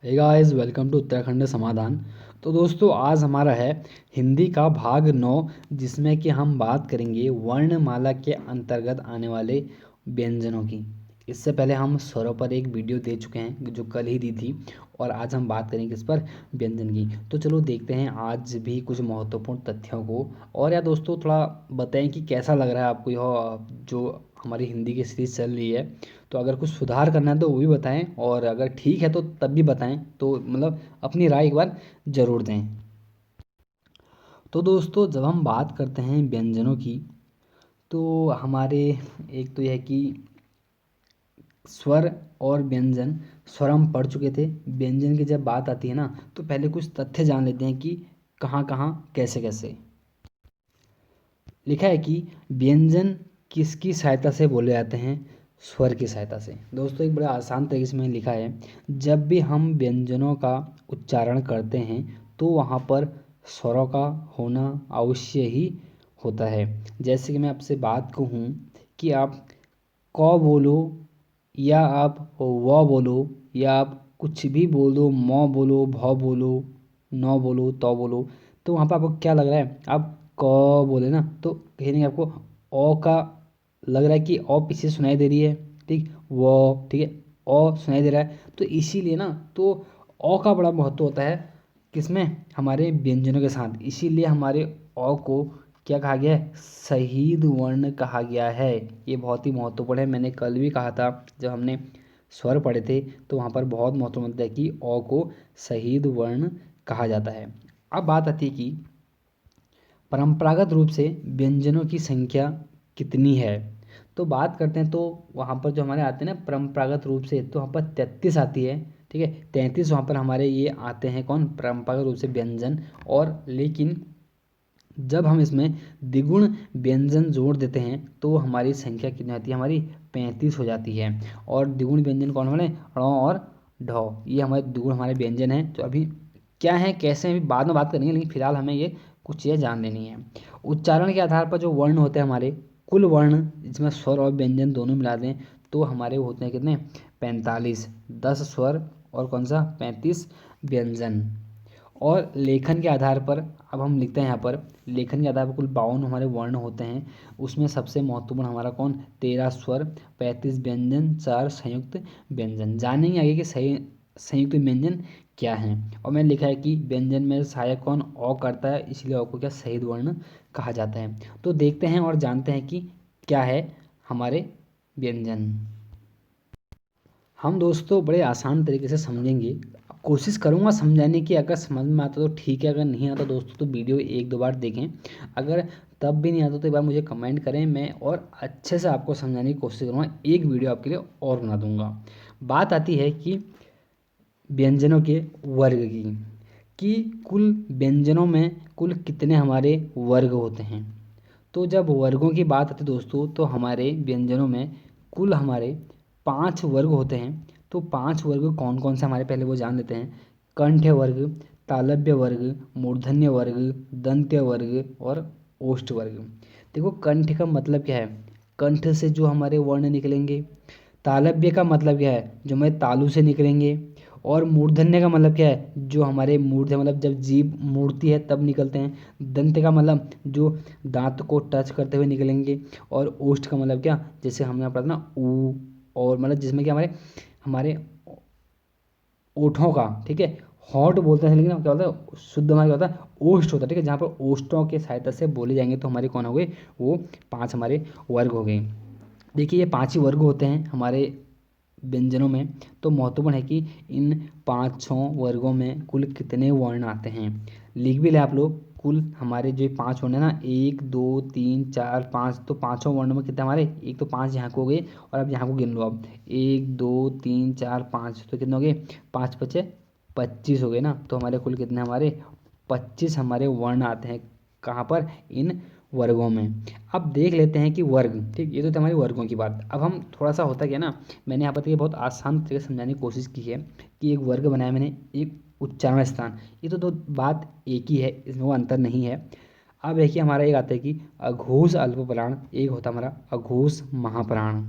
Hey guys, welcome to Uttarakhand Samadhan. तो दोस्तों, आज हमारा है हिंदी का भाग 9, जिसमें कि हम बात करेंगे वर्णमाला के अंतर्गत आने वाले व्यंजनों की। इससे पहले हम स्वरों पर एक वीडियो दे चुके हैं जो कल ही दी थी, और आज हम बात करेंगे इस पर व्यंजन की। तो चलो देखते हैं आज भी कुछ महत्वपूर्ण तथ्यों को। और या दोस्तों, थोड़ा बताएं कि कैसा लग रहा है आपको यह जो हमारी हिंदी की सीरीज चल रही है। तो अगर कुछ सुधार करना है तो वो भी बताएं, और अगर ठीक है तो तब भी बताएं, तो मतलब अपनी राय एक बार ज़रूर दें। तो दोस्तों, जब हम बात करते हैं व्यंजनों की, तो हमारे एक तो यह है कि स्वर और व्यंजन। स्वर हम पढ़ चुके थे। व्यंजन की जब बात आती है ना, तो पहले कुछ तथ्य जान लेते हैं कि कहाँ कहाँ कैसे कैसे। लिखा है कि व्यंजन किसकी सहायता से बोले जाते हैं? स्वर की सहायता से। दोस्तों, एक बड़ा आसान तरीके से मैंने लिखा है, जब भी हम व्यंजनों का उच्चारण करते हैं तो वहाँ पर स्वरों का होना अवश्य ही होता है। जैसे कि मैं आपसे बात कहूँ कि आप क बोलो, या आप व बोलो, या आप कुछ भी बोलो, म बोलो, भ बोलो, न बोलो, त बोलो, तो वहाँ पर आपको क्या लग रहा है? आप क बोले ना, तो कहीं ना कहीं आपको अ का लग रहा है कि अ पीछे सुनाई दे रही है। ठीक, वो ठीक है, अ सुनाई दे रहा है, तो इसीलिए ना, तो अ का बड़ा महत्व होता है किसमें? हमारे व्यंजनों के साथ। इसीलिए हमारे अ को क्या कहा गया है? शहीद वर्ण कहा गया है। ये बहुत ही महत्वपूर्ण है। मैंने कल भी कहा था जब हमने स्वर पढ़े थे, तो वहाँ पर बहुत महत्वपूर्ण है कि अ को शहीद वर्ण कहा जाता है। अब बात आती है कि परंपरागत रूप से व्यंजनों की संख्या कितनी है। तो बात करते हैं, तो वहाँ पर जो हमारे आते हैं ना परंपरागत रूप से, तो वहाँ पर 33 आती है। ठीक है, 33 वहाँ पर हमारे ये आते हैं, कौन? परंपरागत रूप से व्यंजन। और लेकिन जब हम इसमें द्विगुण व्यंजन जोड़ देते हैं तो हमारी संख्या कितनी आती है? हमारी 35 हो जाती है। और द्विगुण व्यंजन कौन वाले? ड़ और ढ, ये हमारे द्विगुण हमारे व्यंजन हैं। तो अभी क्या है, कैसे हैं, अभी बाद में बात करेंगे, लेकिन फिलहाल हमें ये कुछ चीज़ें जान लेनी है। उच्चारण के आधार पर जो वर्ण होते हैं हमारे, कुल वर्ण जिसमें स्वर और व्यंजन दोनों मिला दें, तो हमारे होते हैं कितने? 45। 10 स्वर और कौन सा? 35 व्यंजन। और लेखन के आधार पर अब हम लिखते हैं यहाँ पर, लेखन के आधार पर कुल 52 हमारे वर्ण होते हैं। उसमें सबसे महत्वपूर्ण हमारा कौन? 13 स्वर, 35 व्यंजन, 4 संयुक्त व्यंजन। जानेंगे आगे कि सही संयुक्त व्यंजन क्या है। और मैंने लिखा है कि व्यंजन में सहायक कौन? अ करता है, इसलिए अ को क्या? शहीद वर्ण कहा जाता है। तो देखते हैं और जानते हैं कि क्या है हमारे व्यंजन। हम दोस्तों बड़े आसान तरीके से समझेंगे। कोशिश करूँगा समझाने की। अगर समझ में आता तो ठीक है, अगर नहीं आता दोस्तों तो वीडियो एक दो बार देखें। अगर तब भी नहीं आता तो एक बार मुझे कमेंट करें, मैं और अच्छे से आपको समझाने की कोशिश करूँगा। एक वीडियो आपके लिए और बना दूँगा। बात आती है कि व्यंजनों के वर्ग की, कि कुल व्यंजनों में कुल कितने हमारे वर्ग होते हैं। तो जब वर्गों की बात आती है दोस्तों, तो हमारे व्यंजनों में कुल हमारे 5 वर्ग होते हैं। तो 5 वर्ग कौन कौन से हमारे, पहले वो जान लेते हैं। कंठ वर्ग, तालव्य वर्ग, मूर्धन्य वर्ग, दंत्य वर्ग और ओष्ठ वर्ग। देखो, कंठ का मतलब क्या है? कंठ से जो हमारे वर्ण निकलेंगे। तालव्य का मतलब क्या है? जो हमारे तालु से निकलेंगे। और मूर्धन्य का मतलब क्या है? जो हमारे मूर्ध मतलब जब जीभ मूर्ति है तब निकलते हैं। दंत का मतलब जो दांत को टच करते हुए निकलेंगे। और ओष्ठ का मतलब क्या? जैसे हमने पढ़ा ना ऊ, और मतलब जिसमें क्या हमारे हमारे ओठों का, ठीक है, हॉट बोलते हैं, लेकिन क्या होता है शुद्ध हमारे क्या होता है? ओष्ठ होता है। ठीक है, जहाँ पर ओष्ठों के सहायता से बोले जाएंगे तो हमारे कौन हो गए? वो 5 हमारे वर्ग हो गए। देखिए, ये 5 ही वर्ग होते हैं हमारे व्यंजनों में। तो महत्वपूर्ण है कि इन 5 वर्गों में कुल कितने वर्ण आते हैं। लिख भी ले आप लोग। कुल हमारे जो 5 वर्ण है ना, 1 2 3 4 5, तो पाँचों वर्ण में कितने हमारे? एक तो 5 यहाँ को हो गए, और अब यहाँ को गिन लो। अब 1 2 3 4 5, तो कितने हो गए? 5 पचे 25 हो गए ना। तो हमारे कुल कितने हमारे? 25 हमारे वर्ण आते हैं। कहाँ पर? इन वर्गों में। अब देख लेते हैं कि वर्ग, ठीक, ये तो थी हमारी वर्गों की बात। अब हम थोड़ा सा होता क्या ना, मैंने यहाँ पर देखिए बहुत आसान तरीके से समझाने की कोशिश की है कि एक वर्ग बनाया मैंने, एक उच्चारण स्थान। ये तो दो बात एक ही है, इसमें वो अंतर नहीं है। अब देखिए, हमारा एक आता है कि अघोष अल्प प्राण, एक होता है हमारा अघोष महाप्राण।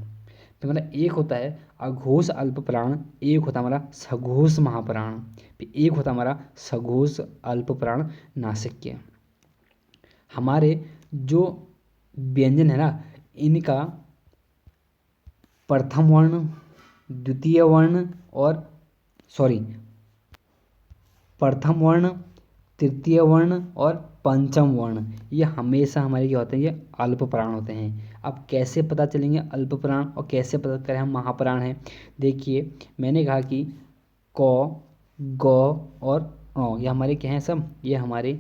फिर हमारा एक होता है अघोष अल्प प्राण, एक होता है हमारा सघोष महाप्राण, फिर एक होता है हमारा सघोष अल्प प्राण नासिक्य। हमारे जो व्यंजन है ना, इनका प्रथम वर्ण, द्वितीय वर्ण और प्रथम वर्ण, तृतीय वर्ण और पंचम वर्ण, ये हमेशा हमारे क्या होते हैं, ये अल्प प्राण होते हैं। अब कैसे पता चलेंगे अल्प प्राण और कैसे पता करें हम महाप्राण हैं? देखिए मैंने कहा कि क, ग और ङ, ये हमारे क्या हैं सब, ये हमारे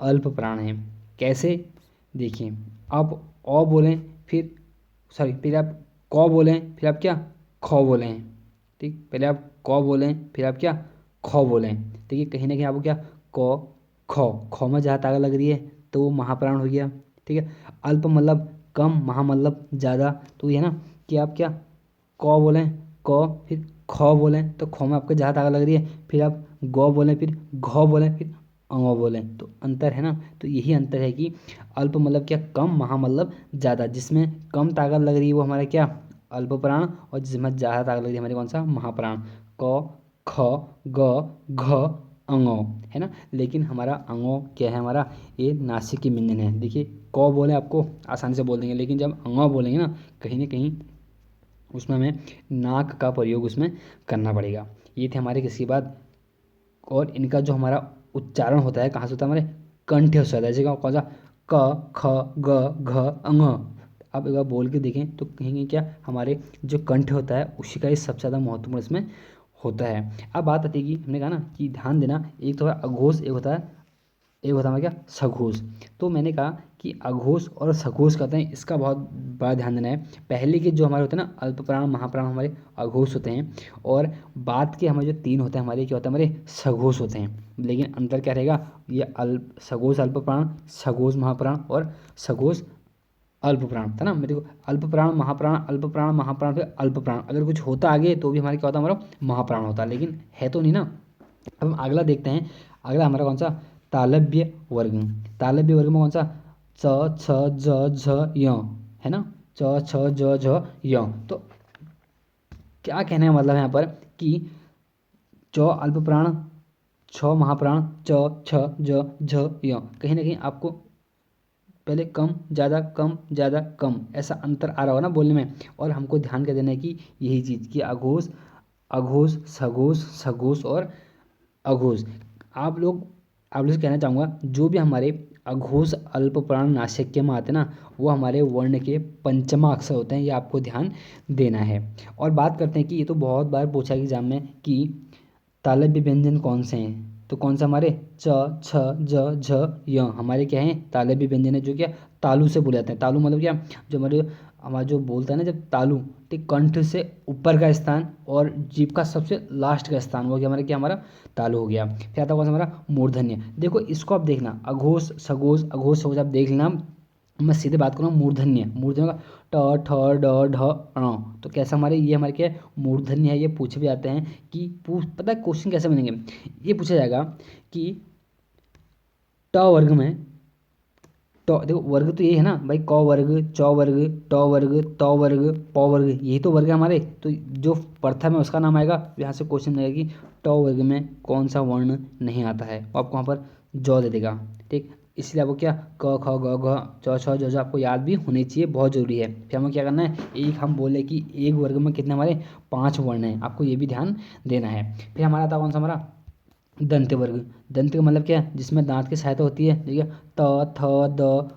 अल्प प्राण हैं। कैसे? देखिए आप अ बोलें फिर आप क बोलें, फिर आप क्या ख बोलें, ठीक। पहले आप क बोलें, फिर आप क्या ख बोलें। देखिए कहीं ना कहीं आपको क्या क ख में जहाँ ताकत लग रही है तो वो महाप्राण हो गया, ठीक है। अल्प मतलब कम, महा मतलब ज़्यादा, तो ये है ना कि आप क्या क बोलें, क फिर ख बोलें, तो ख में आपको जहाँ ताकत लग रही है, फिर आप ग बोलें, फिर घ बोलें, फिर अ बोलें, तो अंतर है ना। तो यही अंतर है कि अल्प मतलब क्या कम, महा मतलब ज़्यादा। जिसमें कम ताकत लग रही है वो हमारा क्या अल्प प्राण, और जिसमें ज़्यादा ताकत लग रही है हमारे कौन सा महाप्राण, क ख ग घ अंगो, है ना। लेकिन हमारा अंगो क्या है, हमारा ये नासिक व्यंजन है। देखिए क बोले आपको आसानी से बोल देंगे, लेकिन जब अंगो बोलेंगे ना कहीं उसमें हमें नाक का प्रयोग उसमें करना पड़ेगा। ये थे हमारे किसकी बात। और इनका जो हमारा उच्चारण होता है कहाँ से होता है, हमारे कंठ से होता है। जैसे कौन सा क ख ग घ अंग। अब एक बार बोल के देखें तो कहेंगे क्या, हमारे जो कंठ होता है उसी का ही सबसे ज़्यादा महत्वपूर्ण इसमें होता है। अब बात आती है कि हमने कहा ना कि ध्यान देना, एक तो है अघोष, एक होता है क्या सघोष। तो मैंने कहा कि अघोष और सघोष कहते हैं, इसका बहुत बड़ा ध्यान देना है। पहले के जो हमारे होते हैं ना अल्प प्राण महाप्राण, हमारे अघोष होते हैं, और बाद के हमारे जो तीन होते हैं हमारे क्या होते हैं, हमारे सघोष होते हैं। लेकिन अंतर क्या रहेगा, ये अल्प सघोष अल्प प्राण, सघोष महाप्राण और सघोष अल्प प्राण था ना। मैं देखो अल्प प्राण महाप्राण, अल्प प्राण महाप्राण, फिर अल्प प्राण, अगर कुछ होता आगे तो भी हमारे क्या होता है, हमारा महाप्राण होता, लेकिन है तो नहीं ना। अब हम अगला देखते हैं। अगला हमारा कौन सा, तालव्य वर्ग। तालव्य वर्ग में कौन सा, च छ ज झ य, है ना, च छ ज झ य। तो क्या कहने का मतलब है यहाँ पर कि च अल्प प्राण, छ महाप्राण, च छ ज झ य। कहीं ना कहीं आपको पहले कम ज़्यादा कम ज़्यादा कम ऐसा अंतर आ रहा होगा ना बोलने में। और हमको ध्यान कर देना है कि यही चीज़ कि अघोष अघोष सघोष सघोष और अघोष। आप लोग से कहना चाहूँगा जो भी हमारे अघोष अल्प प्राण नासिक्य में आते हैं ना, वो हमारे वर्ण के पंचमा अक्षर होते हैं, ये आपको ध्यान देना है। और बात करते हैं कि ये तो बहुत बार पूछा एग्जाम में कि तालव्य व्यंजन कौन से हैं। तो कौन सा, हमारे च छ ज झ य हमारे क्या हैं तालव्य व्यंजन है, जो क्या तालु से बोले जाते हैं। तालु मतलब क्या, जो हमारा जो बोलता है ना जब तालु, ठीक, कंठ से ऊपर का स्थान और जीभ का सबसे लास्ट का स्थान, वो क्या हमारा तालु हो गया। फिर आता है कौन सा, हमारा मूर्धन्य। देखो इसको आप देखना, अघोष सघोष अघोष सघोष आप देख लेना। मैं सीधे बात करूँ मूर्धन्य, मूर्धन्य का ट ठ ड ढ ण। तो कैसा हमारे ये हमारे क्या है मूर्धन्य है। ये पूछे भी जाते हैं कि पता है क्वेश्चन कैसे बनेंगे। ये पूछा जाएगा कि ट वर्ग में, तो देखो वर्ग तो ये है ना भाई, क वर्ग च वर्ग ट वर्ग त वर्ग प वर्ग, यही तो वर्ग है हमारे। तो जो प्रथम है उसका नाम आएगा। यहाँ से क्वेश्चन आएगा कि ट वर्ग में कौन सा वर्ण नहीं आता है, वो आपको वहाँ पर ज दे देगा, ठीक। इसलिए आपको क्या क ख ग घ च छ ज झ आपको याद भी होनी चाहिए, बहुत जरूरी है। फिर हमें क्या करना है, एक हम बोले कि एक वर्ग में कितने हमारे 5 वर्ण हैं, आपको ये भी ध्यान देना है। फिर हमारा आता कौन सा, हमारा दंत वर्ग। दंत का मतलब क्या है, जिसमें दांत की सहायता होती है। देखिए त थ द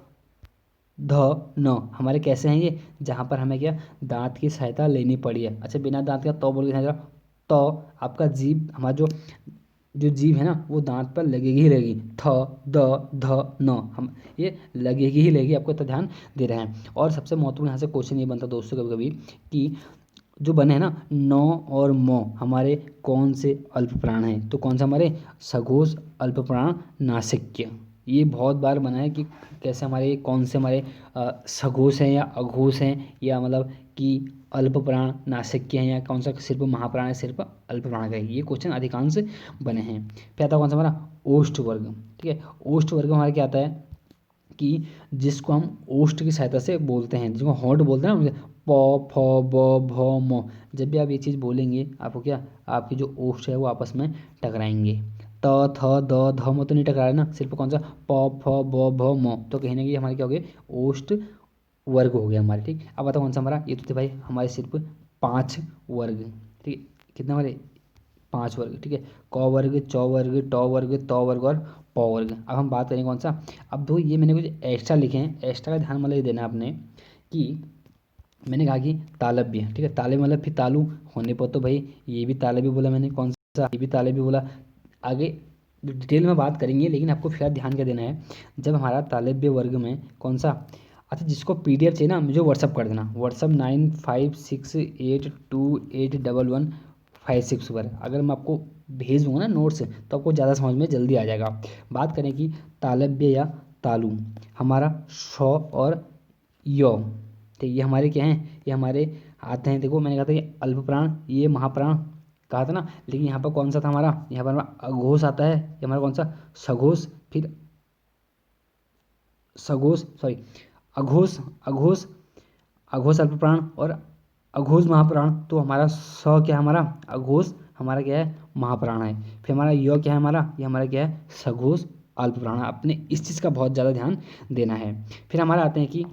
ध न हमारे कैसे हैं ये, जहाँ पर हमें क्या दांत की सहायता लेनी पड़ी है। अच्छा बिना दांत का तो बोल के सहायता, तो आपका जीभ, हमारा जो जीभ है ना वो दांत पर लगेगी ही लगेगी। थ द ध न हम ये लगेगी ही लगेगी, आपको तो ध्यान दे रहे हैं। और सबसे महत्वपूर्ण यहाँ से क्वेश्चन ये बनता दोस्तों कभी कभी कि जो बने हैं ना नौ और मौ, हमारे कौन से अल्प प्राण हैं। तो कौन सा, हमारे सघोष अल्प प्राण नासिक्य। ये बहुत बार बना है कि कैसे हमारे कौन से हमारे सघोष हैं या अघोष हैं, या मतलब कि अल्प प्राण नासिक्य हैं, या कौन सा सिर्फ महाप्राण है सिर्फ अल्प प्राण का है। ये क्वेश्चन अधिकांश बने हैं। फिर आता है कौन सा, हमारा ओष्ठ वर्ग, ठीक है। ओष्ठ वर्ग में हमारा क्या आता है कि जिसको हम ओष्ठ की सहायता से बोलते हैं, जिसको होंठ बोलते हैं ना, प फ ब भ म। जब भी आप ये चीज़ बोलेंगे आपको क्या, आपकी जो ओष्ठ है वो आपस में टकराएंगे। त थ द ध म तो नहीं टकरा रहा है ना, सिर्फ कौन सा प फ ब भ म, तो कहीं ना कहीं हमारे क्या हो गए, ओष्ठ वर्ग हो गया हमारे। ठीक, अब बताओ कौन सा हमारा, ये तो थे भाई हमारे सिर्फ 5 वर्ग। ठीक है, कितने हमारे 5 वर्ग। ठीक है, क वर्ग, च वर्ग, ट वर्ग, त वर्ग और प वर्ग। अब हम बात करेंगे कौन सा, अब दो ये मैंने कुछ एक्स्ट्रा लिखे हैं, एक्स्ट्रा का ध्यान मतलब ये देना है आपने कि मैंने कहा कि तालव्य। ठीक है, तालव्य मतलब फिर तालु होने पर तो भाई ये भी तालव्य बोला मैंने, कौन सा, ये भी तालव्य बोला। आगे डिटेल में बात करेंगे, लेकिन आपको फिर ध्यान क्या देना है, जब हमारा तालव्य वर्ग में कौन सा, अच्छा जिसको पीडीएफ चाहिए ना मुझे व्हाट्सअप कर देना, व्हाट्सअप 9568211156 पर। अगर मैं आपको भेज दूंगा ना नोट्स, तो आपको ज़्यादा समझ में जल्दी आ जाएगा। बात करें कि तालव्य या तालु, हमारा श और य, ठीक, ये हमारे क्या हैं, ये हमारे आते हैं। देखो मैंने कहा था ये अल्प प्राण, ये महाप्राण कहा था ना, लेकिन यहाँ पर कौन सा था हमारा, यहाँ पर हमारा अघोष आता है, ये हमारा कौन सा सघोष, फिर सघोष सॉरी अघोष, अघोष अघोष अल्प प्राण और अघोष महाप्राण। तो हमारा स क्या है, हमारा अघोष हमारा क्या है, महाप्राण है। फिर हमारा य क्या है, हमारा ये हमारा क्या है, सघोष अल्प प्राण है। अपने इस चीज़ का बहुत ज़्यादा ध्यान देना है। फिर हमारा आते हैं कि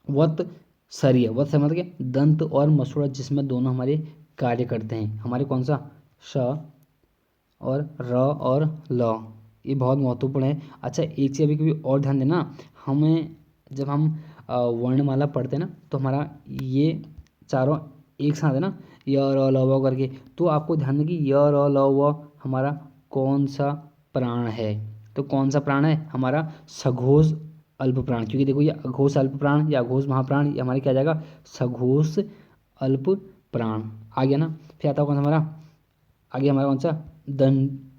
वत सरिय, वत सरिय मतलब क्या, दंत और मसूड़ा जिसमें दोनों हमारे कार्य करते हैं, हमारे कौन सा श और र और ल, ये बहुत महत्वपूर्ण है। अच्छा एक चीज़ अभी कभी और ध्यान देना, हमें जब हम वर्णमाला पढ़ते हैं ना, तो हमारा ये चारों एक साथ है ना, य र ल व करके, तो आपको ध्यान दें कि य र ल व हमारा कौन सा प्राण है, तो कौन सा प्राण है, हमारा सघोष अल्प प्राण। क्योंकि देखो ये अघोष अल्प प्राण या अघोष महाप्राण, ये हमारे क्या आ जाएगा, सघोष अल्प प्राण आ गया ना। फिर आता है कौन सा हमारा, आगे हमारा कौन सा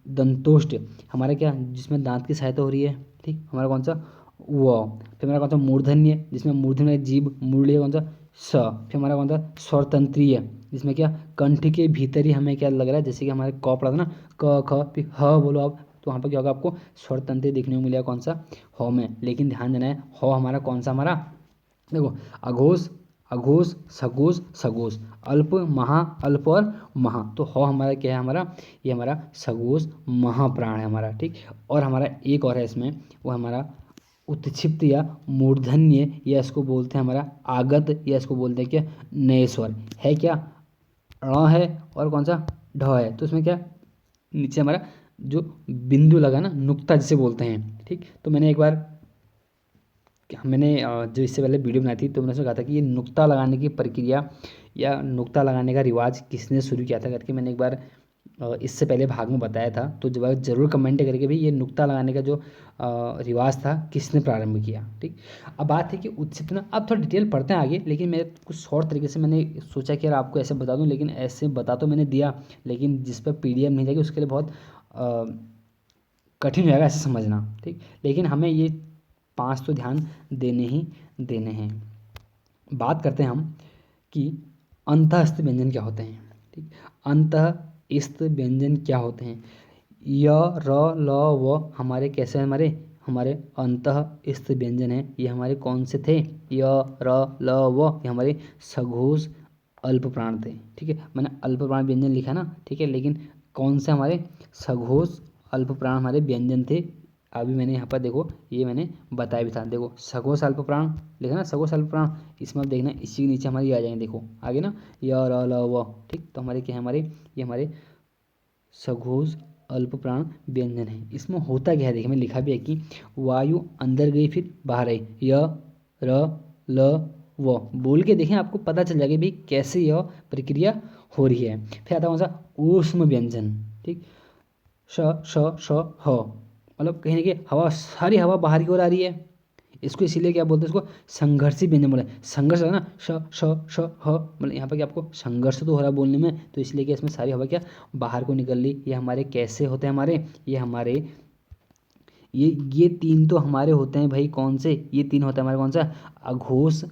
दंतोष्ट, हमारा क्या जिसमें दांत की सहायता हो रही है। ठीक, हमारा कौन सा व। फिर हमारा कौन सा मूर्धन्य, जिसमें मूर्धन्य जीभ मुड़ लिया, कौन सा स। फिर हमारा कौन सा स्वरतंत्रीय, जिसमें क्या कंठ के भीतर ही हमें क्या लग रहा है, जैसे कि हमारे क पड़ा था ना, क ख, फिर ह बोलो आप, तो वहाँ पर क्या होगा, आपको स्वरतंत्री देखने को मिलेगा कौन सा, ह में। लेकिन ध्यान देना है ह हमारा कौन सा, हमारा देखो अघोष, अघोष सघोष सघोष, अल्प महा, अल्प और महा, तो ह हमारा क्या है, हमारा ये हमारा सघोष महाप्राण है हमारा। ठीक, और हमारा एक और है इसमें, वो हमारा उत्क्षिप्त या मूर्धन्य, या इसको बोलते हैं हमारा आगत, या इसको बोलते हैं क्या नए स्वर है, क्या ण है और कौन सा ढ है। तो इसमें क्या नीचे हमारा जो बिंदु लगा ना, नुक्ता जिसे बोलते हैं। ठीक, तो मैंने एक बार मैंने जो इससे पहले वीडियो बनाई थी, तो मैंने उसमें कहा था कि ये नुक्ता लगाने की प्रक्रिया या नुक्ता लगाने का रिवाज किसने शुरू किया था करके, मैंने एक बार इससे पहले भाग में बताया था। तो जब जरूर कमेंट करके भी ये नुक्ता लगाने का जो रिवाज था किसने प्रारंभ किया। ठीक, अब बात है कि उत्क्षिप्त ना, अब थोड़ा डिटेल पढ़ते हैं आगे, लेकिन मैं कुछ शॉर्ट तरीके से मैंने सोचा कि यार आपको ऐसे बता दूं, लेकिन ऐसे बता तो मैंने दिया, लेकिन जिस पर पीडीएफ नहीं जाएगी उसके लिए बहुत कठिन हो जाएगा ऐसे समझना। ठीक, लेकिन हमें ये 5 तो ध्यान देने ही देने हैं। बात करते हैं हम कि अंतःस्थ व्यंजन क्या होते हैं। ठीक, अंतःस्थ व्यंजन क्या होते हैं, य र ल व हमारे कैसे, हमारे हमारे अंतःस्थ व्यंजन है, ये हमारे कौन से थे, य र ल व, ये हमारे सघोष अल्प प्राण थे। ठीक है, मैंने अल्प प्राण व्यंजन लिखा ना, ठीक है, लेकिन कौन से हमारे सघोष अल्प प्राण हमारे व्यंजन थे। अभी मैंने यहाँ पर देखो ये मैंने बताया भी था, देखो सघोष अल्प प्राण लिखा ना, सघोष अल्प प्राण, इसमें आप देखना इसी के नीचे हमारे ये आ जाएंगे, देखो आगे ना य र ल व। ठीक, तो हमारे क्या है, हमारे ये हमारे सघोष अल्प प्राण व्यंजन है। इसमें होता क्या है, देखिए मैं लिखा भी है कि वायु अंदर गई फिर बाहर आई, य र ल व बोल के देखें, आपको पता चल जाएगा भाई कैसे यह प्रक्रिया हो रही है। फिर आता है कौन सा ऊष्म व्यंजन। ठीक, श श श ह, मतलब कहीं ना कहीं हवा, सारी हवा बाहर की ओर आ रही है, इसको इसीलिए क्या बोलते हैं, इसको संघर्षी व्यंजन बोला है। संघर्ष है ना, श श श ह, मतलब यहाँ पर क्या आपको संघर्ष तो हो रहा है बोलने में, तो इसलिए कि इसमें सारी हवा क्या बाहर को निकल ली। ये हमारे कैसे होते हैं, हमारे ये हमारे ये 3 तो हमारे होते हैं भाई, कौन से, ये 3 होते हैं हमारे कौन सा, अघोष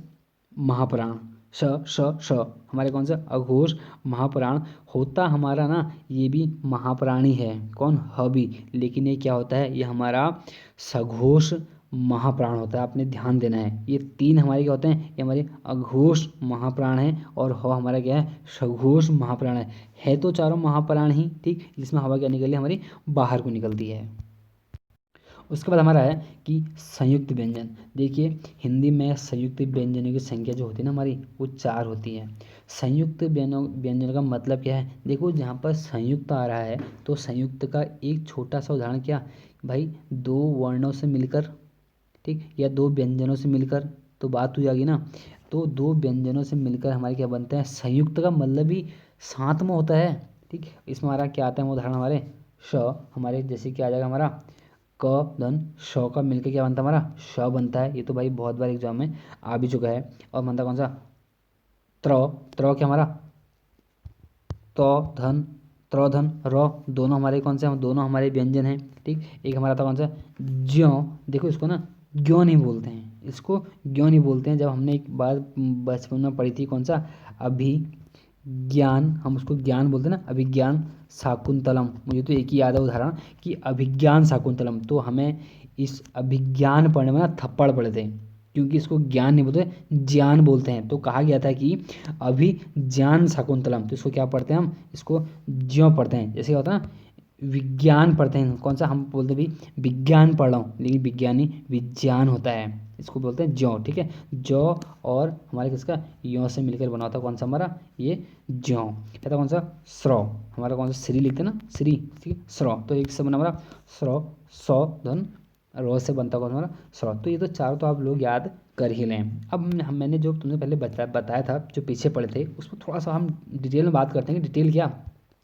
महाप्राण, श श श, हमारे कौन सा अघोष महाप्राण। होता हमारा ना ये भी महाप्राणी है, कौन ह भी, लेकिन ये क्या होता है, ये हमारा सघोष महाप्राण होता है। आपने ध्यान देना है, ये 3 हमारे क्या होते हैं, ये हमारे अघोष महाप्राण है, और ह हमारा क्या है, सघोष महाप्राण है तो चारों महाप्राण ही, ठीक, जिसमें हवा क्या निकलती है, हमारी बाहर को निकलती है। उसके बाद हमारा है कि संयुक्त व्यंजन। देखिए हिंदी में संयुक्त व्यंजनों की संख्या जो होती है ना हमारी, वो 4 होती है। संयुक्त व्यंजन का मतलब क्या है, देखो जहाँ पर संयुक्त आ रहा है तो संयुक्त का एक छोटा सा उदाहरण क्या भाई, 2 वर्णों से मिलकर, ठीक, या 2 व्यंजनों से मिलकर, तो बात हो जाएगी ना। तो 2 व्यंजनों से मिलकर हमारे क्या बनते हैं, संयुक्त का मतलब ही साथ में होता है, ठीक। इसमें हमारा क्या आता है उदाहरण, हमारे श, हमारे जैसे क्या आ जाएगा हमारा क धन श का मिलकर क्या बनता है, हमारा श बनता है। ये तो भाई बहुत बार एग्जाम में आ भी चुका है। और बनता कौन सा, त्र, त्र क्या हमारा तो धन त्र धन र, दोनों हमारे कौन से हैं, दोनों हमारे व्यंजन हैं, ठीक। एक हमारा था कौन सा ज्यों, देखो इसको ना ज्यों नहीं बोलते हैं, इसको ज्यों नहीं बोलते हैं। जब हमने एक बार बचपन में पढ़ी थी कौन सा अभिज्ञान, हम उसको ज्ञान बोलते हैं ना, अभिज्ञान शाकुंतलम। मुझे तो एक ही याद है उदाहरण कि अभिज्ञान शाकुंतलम, तो हमें इस अभिज्ञान पढ़ने में ना थप्पड़ पड़े थे, क्योंकि इसको ज्ञान नहीं बोलते, ज्ञान बोलते हैं। तो कहा गया था कि अभिज्ञान शाकुंतलम, तो इसको क्या पढ़ते हैं हम, इसको ज्यों पढ़ते हैं। जैसे क्या होता है ना, विज्ञान पढ़ते हैं, कौन सा हम बोलते हैं भी विज्ञान पढ़ रहा हूँ, लेकिन विज्ञानी विज्ञान होता है, इसको बोलते हैं ज्यों, ठीक है। जौ और हमारे किसका यों से मिलकर बना होता है कौन सा हमारा, ये ज्यों। कहता कौन सा स्रो, हमारा कौन सा श्री लिखते हैं ना, श्री, ठीक है, स्रो, तो एक से बना हमारा स्रो, सौ धन रो से बनता कौन हमारा स्रो। तो ये तो चारों तो आप लोग याद कर ही लें। अब मैंने जो तुमने पहले बताया था, जो पीछे पढ़े थे, उसमें थोड़ा सा हम डिटेल में बात करते हैं। डिटेल क्या,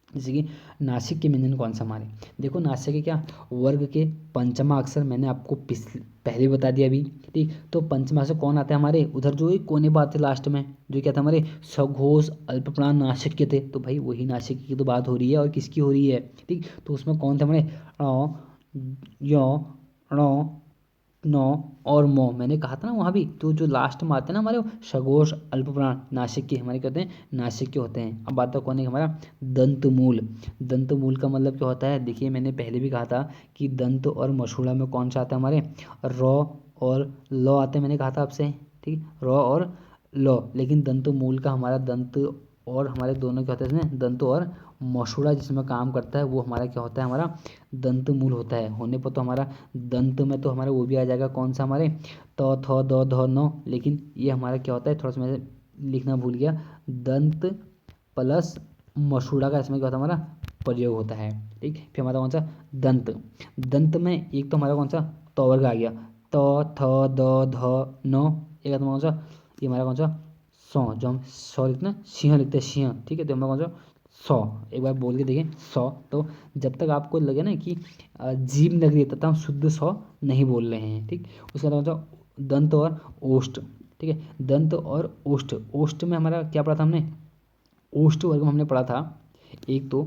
जैसे कि नासिक के व्यंजन कौन सा हमारे, देखो नासिक के क्या वर्ग के पंचमा अक्षर, मैंने आपको पहले बता दिया अभी, ठीक। तो पंचमा अक्षर कौन आता है हमारे, उधर जो एक कोने बात थे लास्ट में, जो क्या था हमारे सघोष अल्पप्राण नासिक के थे, तो भाई वही नासिक की तो बात हो रही है, और किसकी हो रही है, ठीक। तो उसमें कौन थे हमारे यो णो नौ और मो, मैंने कहा था ना वहाँ भी, तो जो लास्ट में आते हैं ना हमारे सघोष अल्पप्राण नासिक के, हमारे क्या होते हैं, नासिक के होते हैं। अब बात कौन है हमारा दंतमूल। दंतमूल का मतलब क्या होता है, देखिए मैंने पहले भी कहा था कि दंत और मसूड़ा में कौन सा आता है हमारे, रॉ और लॉ आते हैं, मैंने कहा था आपसे, ठीक, रॉ और लॉ। लेकिन दंतमूल का हमारा दंत और हमारे दोनों क्या होते हैं इसमें, दंत और मसूड़ा जिसमें काम करता है, वो हमारा क्या होता है, हमारा दंत मूल होता है। होने पर तो हमारा दंत में तो हमारा वो भी आ जाएगा कौन सा हमारे तो थ द ध न, लेकिन ये हमारा क्या होता है, थोड़ा सा मैं लिखना भूल गया, दंत प्लस मसूड़ा का इसमें क्या होता है हमारा प्रयोग होता है, ठीक। फिर हमारा कौन सा दंत, दंत में एक तो हमारा कौन सा तो वर्ग आ गया, तो थ द ध न, एक कौन सा ये हमारा कौन सा सौ, जो हम सौ लिखते हैं सिंह लिखते हैं सिंह, ठीक है। तो हमारा कौन सा सौ, एक बार बोल के देखें सौ। तो जब तक आपको लगे ना कि जीभ लग रही है तब तक हम शुद्ध सौ नहीं बोल रहे हैं, ठीक। उसके बाद कौन सा दंत और ओष्ठ, ठीक है। दंत और ओष्ठ, ओष्ठ में हमारा क्या पढ़ा था हमने, ओष्ठ वर्ग में हमने पढ़ा था एक तो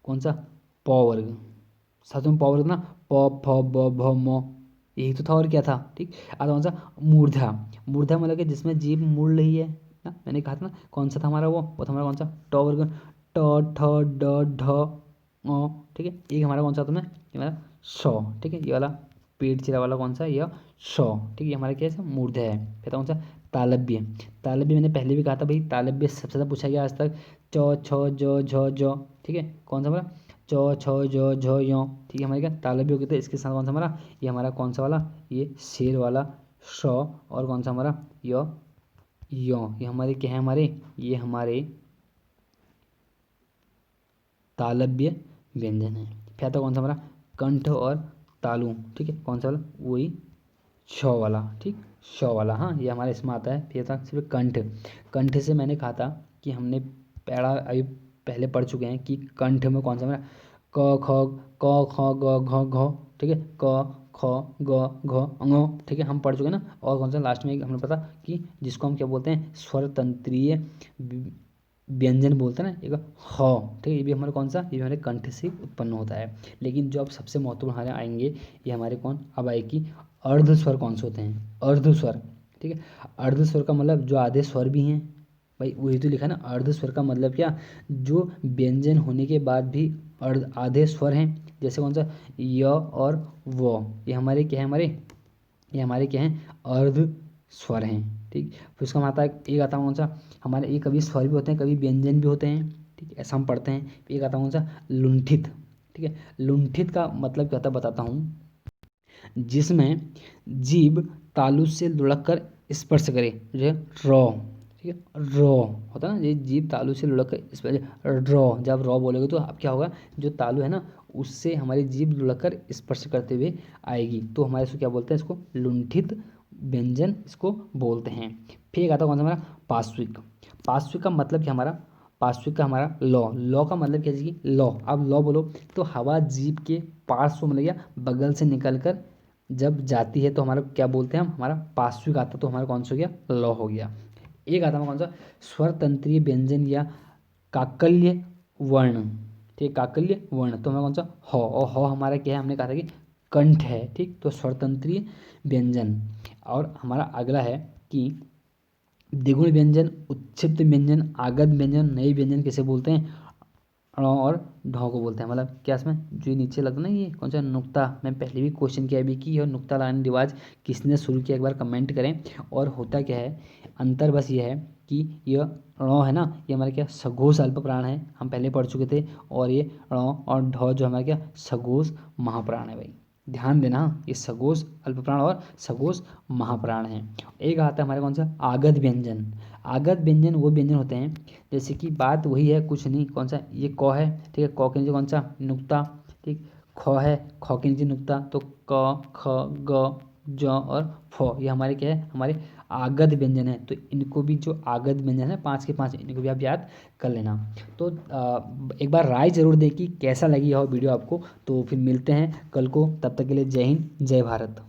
कौन सा प वर्ग, साथ में प वर्ग ना, प फ ब भ म, यही तो था और क्या था, ठीक। अब कौन सा मूर्धा, मूर्धा मतलब कि जिसमें जीभ मुड़ रही है ना, मैंने कहा था ना कौन सा था हमारा वो था हमारा कौन सा ट वर्ग, ट ठ ड ढ अ, ठीक है। एक हमारा कौन सा था, ये हमारा सौ, ठीक है। ये वाला पेट चिरा वाला कौन सा है, यह सौ, ठीक है। हमारा क्या है मूर्धा है। फिर कौन सा तालब्य, तालब्य मैंने पहले भी कहा था भाई, तालब्य सबसे ज़्यादा पूछा गया आज तक, च छ ज झ ज, ठीक है। कौन सा हमारा च छ ज झ य, ठीक है। हमारे क्या तालब्य हो गए थे। इसके साथ कौन सा हमारा ये हमारा कौन सा वाला, ये शेर वाला श, और कौन सा हमारा य ये हमारे क्या है हमारे, ये हमारे तालब्य व्यंजन है। फिर आता कौन सा हमारा कंठ और तालु, ठीक है। कौन सा वाला, वही छ वाला, ठीक, छ वाला, हाँ ये हमारे इसमें आता है। फिर था सिर्फ कंठ, कंठ से मैंने कहा था कि हमने पढ़ा अभी पहले पढ़ चुके हैं कि कंठ में कौन सा हमारा क ख घ, ठीक है, क ख ग घ अंग, ठीक है, हम पढ़ चुके हैं ना। और कौन सा लास्ट में हमने पता कि जिसको हम क्या बोलते हैं स्वर तंत्रीय व्यंजन बोलते हैं ना, एक ह, ठीक है। ये भी हमारे कौन सा, ये भी हमारे कंठ से उत्पन्न होता है। लेकिन जो अब सबसे महत्वपूर्ण हमारे आएंगे, ये हमारे कौन अब आए कि अर्ध स्वर कौन से होते हैं, अर्ध स्वर, ठीक है। अर्ध स्वर का मतलब जो आधे स्वर भी हैं, भाई वही तो लिखा है ना, अर्ध स्वर का मतलब क्या, जो व्यंजन होने के बाद भी अर्ध आधे स्वर हैं। जैसे कौन सा य और वो, ये हमारे क्या है हमारे, ये हमारे क्या हैं, अर्ध स्वर हैं। ठीक, फिर उसका आता है एक आता है कौन सा, हमारे ये कभी स्वर भी होते हैं, कभी व्यंजन भी होते हैं। ठीक, ऐसा हम पढ़ते हैं। एक आता है कौन सा, लुंठित। ठीक है, लुंठित का मतलब क्या होता है बताता हूँ, जिसमें जीभ तालु से लुढ़क कर स्पर्श करे, जो है रॉ। ठीक है, रॉ होता है ना, ये जीभ तालु से लुढ़क कर स्पर्श, रॉ। जब रॉ बोलोगे तो अब क्या होगा, जो तालु है ना उससे हमारी जीभ लुढ़क कर स्पर्श करते हुए आएगी, तो हमारे इसको क्या बोलते हैं, इसको लुंठित व्यंजन इसको बोलते हैं। फिर एक आता है कौन सा, हमारा पार्श्विक। पार्श्विक का मतलब क्या हमारा, पार्श्विक का हमारा लॉ। लॉ का मतलब क्या है जी, लॉ। अब लॉ बोलो तो हवा जीभ के पार्श्व मतलब या बगल से निकल कर जब जाती है तो हमारा क्या बोलते हैं हम, हमारा पार्श्विक आता, तो हमारा कौन सा हो गया, लॉ हो गया। एक आता है कौन सा, स्वर तंत्रीय व्यंजन या काकल्य वर्ण। ठीक है, काकल्य वर्ण तो हमारा कौन सा, ह। और ह हमारा क्या है, हमने कहा था कि कंठ है। ठीक, तो स्वर तंत्रीय व्यंजन। और हमारा अगला है कि द्विगुण व्यंजन, उच्छिष्ट व्यंजन, आगत व्यंजन, नए व्यंजन किसे बोलते हैं, ण और ढ को बोलते हैं। मतलब क्या इसमें जो ये नीचे लगता है ना, ये कौन सा नुक्ता, मैं पहले भी क्वेश्चन किया भी कि यह नुक्ता लगाने रिवाज किसने शुरू किया, एक बार कमेंट करें। और होता क्या है, अंतर बस ये है कि यह ण है ना, ये हमारे क्या सघोष अल्प प्राण है, हम पहले पढ़ चुके थे। और ये ण और ढ जो हमारे क्या सघोष महाप्राण है भाई, ध्यान देना। ये सघोष अल्प प्राण और सघोष महाप्राण है। एक आता है हमारे कौन सा, आगत व्यंजन। आगत व्यंजन वो व्यंजन होते हैं, जैसे कि बात वही है, कुछ नहीं, कौन सा, ये क है। ठीक है, क के नीचे कौन सा, नुक्ता। ठीक, ख है, ख के नीचे नुक्ता, तो क ख ग ज और फ, ये हमारे क्या है, हमारे आगत व्यंजन है। तो इनको भी जो आगत व्यंजन है 5 के 5, इनको भी आप याद कर लेना। तो एक बार राय जरूर दें कि कैसा लगी यह वीडियो आपको। तो फिर मिलते हैं कल को, तब तक के लिए जय हिंद जय भारत।